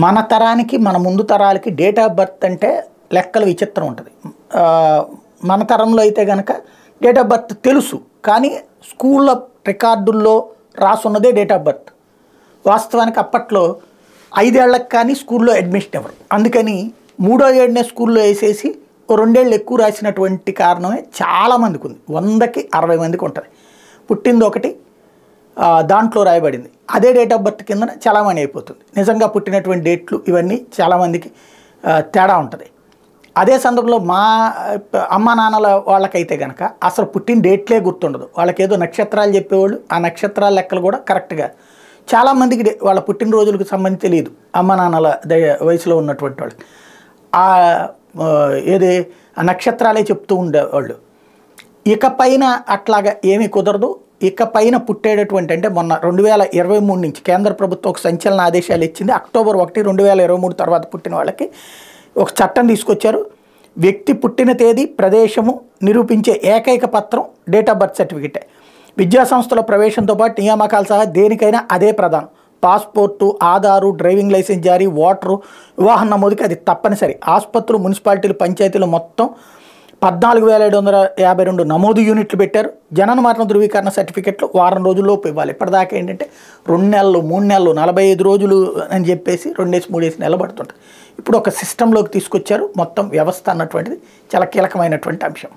మన తరానికి మన ముందు తరాలకి డేట్ ఆఫ్ బర్త్ అంటే లెక్కల విచిత్రం ఉంటుంది. మన తరంలో అయితే కనుక డేట్ ఆఫ్ బర్త్ తెలుసు, కానీ స్కూళ్ళ రికార్డుల్లో రాసున్నదే డేట్ ఆఫ్ బర్త్. వాస్తవానికి అప్పట్లో 5 ఏళ్లకు కానీ స్కూల్లో అడ్మిషన్ ఇవ్వరు. అందుకని 3వ ఏడునే స్కూల్లో వేసేసి 2 ఏళ్ళు ఎక్కువ రాసినటువంటి కారణమే చాలామందికి ఉంది. 100కి 60 మందికి ఉంటుంది. పుట్టింది ఒకటి, దాంట్లో రాయబడింది అదే డేట్ ఆఫ్ బర్త్ కింద చాలామంది అయిపోతుంది. నిజంగా పుట్టినటువంటి డేట్లు ఇవన్నీ చాలామందికి తేడా ఉంటుంది. అదే సందర్భంలో మా అమ్మ నాన్నల వాళ్ళకైతే కనుక అసలు పుట్టిన డేట్లే గుర్తుండదు. వాళ్ళకి ఏదో నక్షత్రాలు చెప్పేవాళ్ళు, ఆ నక్షత్రాల లెక్కలు కూడా కరెక్ట్గా చాలామందికి వాళ్ళ పుట్టినరోజులకు సంబంధించి తెలియదు. అమ్మ నాన్నల వయసులో ఉన్నటువంటి వాళ్ళకి ఏది ఆ నక్షత్రాలే చెప్తూ ఉండేవాళ్ళు. ఇకపైన అట్లాగా ఏమీ కుదరదు. ఇకపైన పుట్టేటటువంటి అంటే మొన్న 2023 నుంచి కేంద్ర ప్రభుత్వం ఒక సంచలన ఆదేశాలు ఇచ్చింది. అక్టోబర్ 1, 2023 తర్వాత పుట్టిన వాళ్ళకి ఒక చట్టం తీసుకొచ్చారు. వ్యక్తి పుట్టిన తేదీ ప్రదేశము నిరూపించే ఏకైక పత్రం డేట్ ఆఫ్ బర్త్ సర్టిఫికెటే. విద్యాసంస్థల ప్రవేశంతో పాటు నియామకాలు సహా దేనికైనా అదే ప్రధానం. పాస్పోర్టు, ఆధారు, డ్రైవింగ్ లైసెన్స్ జారీ, ఓటరు, వివాహం నమోదుకి అది తప్పనిసరి. ఆసుపత్రులు, మున్సిపాలిటీలు, పంచాయతీలు మొత్తం 14,752 నమోదు యూనిట్లు పెట్టారు. జనన మరణ ధృవీకరణ సర్టిఫికెట్లు వారం రోజుల్లోపు ఇవ్వాలి. ఇప్పటిదాకా ఏంటంటే 2 నెలలు, 3 నెలలు, 45 రోజులు అని చెప్పేసి 2-3 నెలలు పడుతుంటుంది. ఇప్పుడు ఒక సిస్టంలోకి తీసుకొచ్చారు. మొత్తం వ్యవస్థ అన్నటువంటిది చాలా కీలకమైనటువంటి అంశం.